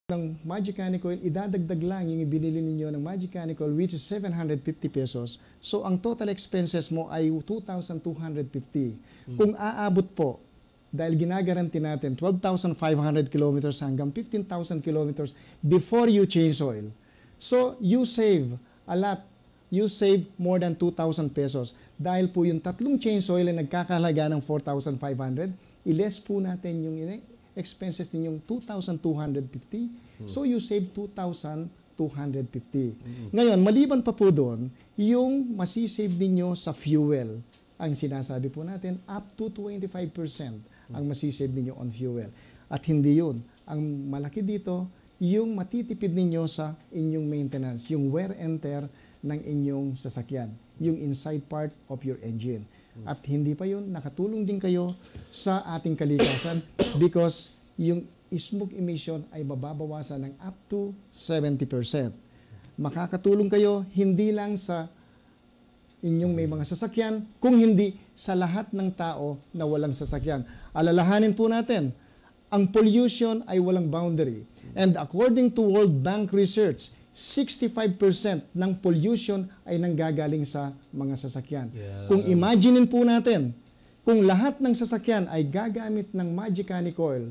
ng Magic Canicoil, idadagdag lang yung ibinili ninyo ng Magic Canicoil, which is 750 pesos. So, ang total expenses mo ay 2,250. Kung aabot po, dahil ginagaranti natin 12,500 kilometers hanggang 15,000 kilometers before you change oil. So, you save a lot. You save more than 2,000 pesos. Dahil po yung tatlong change oil ay nagkakahalaga ng 4,500, i-less po natin yung expenses ninyong 2,250. So, you save 2,250. Ngayon, maliban pa po doon, yung masisave ninyo sa fuel. Ang sinasabi po natin, up to 25% ang masisave ninyo on fuel. At hindi yun. Ang malaki dito, yung matitipid ninyo sa inyong maintenance, yung wear and tear ng inyong sasakyan, yung inside part of your engine. At hindi pa yun, nakatulong din kayo sa ating kalikasan because yung smoke emission ay mababawasan ng up to 70%. Makakatulong kayo hindi lang sa inyong may mga sasakyan, kung hindi sa lahat ng tao na walang sasakyan. Alalahanin po natin, ang pollution ay walang boundary. And according to World Bank research, 65% ng pollution ay nanggagaling sa mga sasakyan. Yeah. Kung imaginein po natin, kung lahat ng sasakyan ay gagamit ng Magic Canicoil,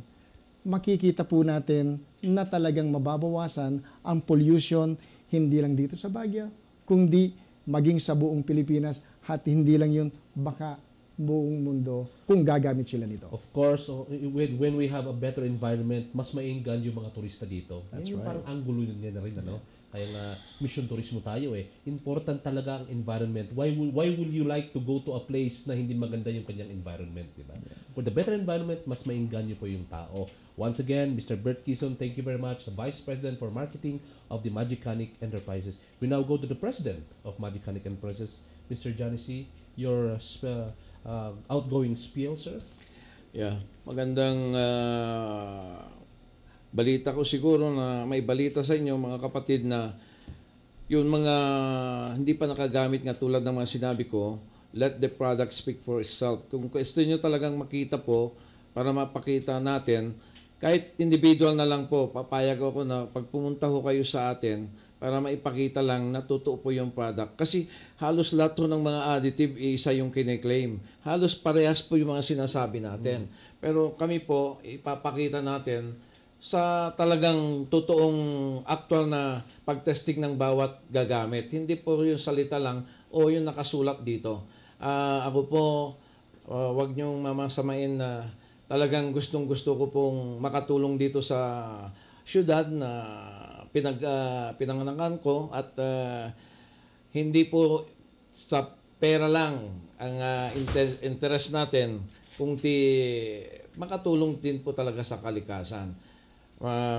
makikita po natin na talagang mababawasan ang pollution hindi lang dito sa Baguio, kundi maging sa buong Pilipinas at hindi lang yun, baka buong mundo kung gagamit sila nito. Of course, when we have a better environment, mas mainggan yung mga turista dito. That's yung right. Parang anggulo niya na rin, ano? Kaya nga, mission tourismo tayo eh. Important talaga ang environment. Why will you like to go to a place na hindi maganda yung kanyang environment, di ba? Yeah. For the better environment, mas mainggan nyo po yung tao. Once again, Mr. Bert Quizon, thank you very much, the Vice President for Marketing of the Magicanic Enterprises. We now go to the President of Magicanic Enterprises, Mr. Johnny C. Your outgoing spiel, sir? Yeah, magandang balita ko siguro na may balita sa inyo mga kapatid na yung mga hindi pa nakagamit nga tulad ng mga sinabi ko, let the product speak for itself. Kung gusto nyo talagang makita po para mapakita natin, kahit individual na lang po, papayag ako na pag pumunta ho kayo sa atin para maipakita lang na totoo po yung product. Kasi halos lahat ng mga additive isa yung kine-claim. Halos parehas po yung mga sinasabi natin. Pero kami po, ipapakita natin sa talagang totoong actual na pagtesting ng bawat gagamit. Hindi po yung salita lang o yung nakasulat dito. Ako po, wag niyong mamasamain na talagang gustong-gusto ko pong makatulong dito sa syudad na pinanganakan ko at hindi po sa pera lang ang interest natin kung makatulong din po talaga sa kalikasan.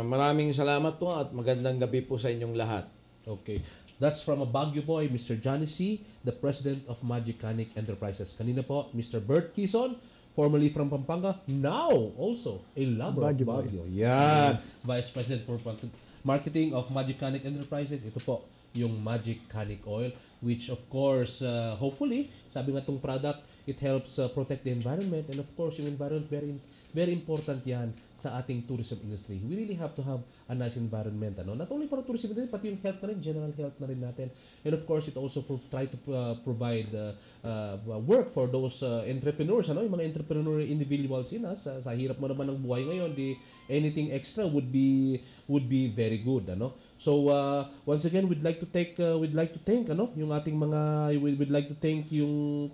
Maraming salamat po at magandang gabi po sa inyong lahat. Okay. That's from a Baguio boy, Mr. Johnny C., the President of Magicanic Enterprises. Kanina po, Mr. Bert Quizon, formerly from Pampanga, now also a lover of Baguio. Yes. Vice President for Marketing of Magicanic Enterprises. Ito po, yung Magic Canic Oil, which of course, hopefully, sabi nga itong product, it helps protect the environment. And of course, yung environment, very important yan sa ating tourism industry. We really have to have a nice environment. Ano? Not only for tourism industry, pati yung health na rin, general health na rin natin. And of course, it also try to provide work for those entrepreneurs. Ano? Yung mga entrepreneur individuals in us. Sa hirap mo naman ng buhay ngayon, anything extra would be very good. Ano? So, once again, we'd like to thank ano? Yung ating mga, we'd like to thank yung,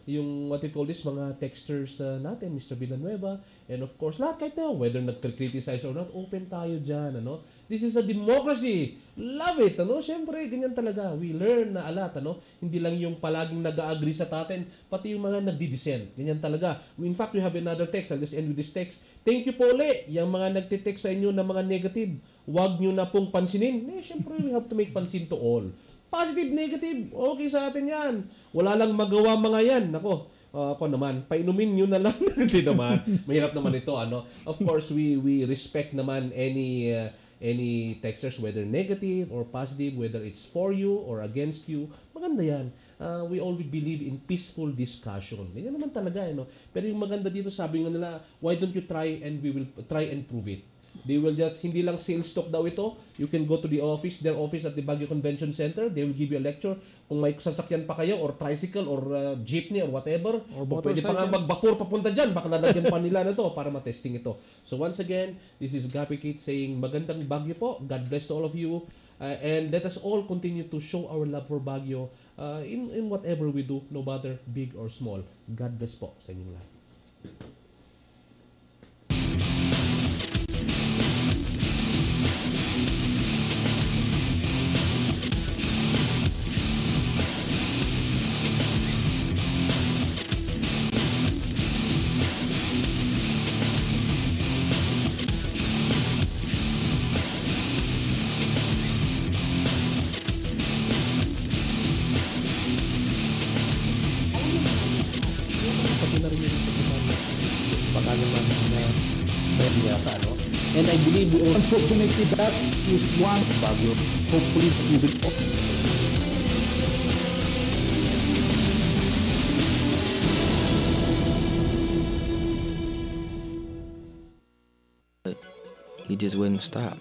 yung what you call this, mga texters natin, Mr. Villanueva, and of course, lahat kahit na, whether nag-criticize or not, open tayo dyan, ano? This is a democracy! Love it, ano? Siyempre, ganyan talaga. We learn na a lot, ano? Hindi lang yung palaging nag-agree sa atin, pati yung mga nagdi-dissent. Ganyan talaga. In fact, we have another text. I'll just end with this text. Thank you po ulit, yung mga nagtitext sa inyo na mga negative. Huwag nyo na pong pansinin. Siyempre, we have to make pansin to all. Positive, negative, okay sa atin yan. Wala lang magawa mga yan. Ako naman, painumin nyo na lang. Hindi naman. Mahirap naman ito. Ano? Of course, we respect naman any texters, whether negative or positive, whether it's for you or against you. Maganda yan. We always believe in peaceful discussion. Ganyan naman talaga. Pero yung maganda dito, sabi nga nila, why don't you try and we will try and prove it. They will just, hindi lang sales talk daw ito. You can go to the office, their office at the Baguio Convention Center. They will give you a lecture. Kung may sasakyan pa kayo, or tricycle, or jeepney, or whatever. Or Kung pwede pa nga motorcycle. magbapor papunta dyan, baka lalagyan pa nila na to para matesting ito. So once again, this is Gapi Kate saying, magandang Baguio po. God bless to all of you. And let us all continue to show our love for Baguio in whatever we do, no matter big or small. God bless po sa inyong lahat. Pati na rin yung sa Baka naman na yata, no? And I believe we all, Unfortunately, that is one Baguio, hopefully we will he just wouldn't stop.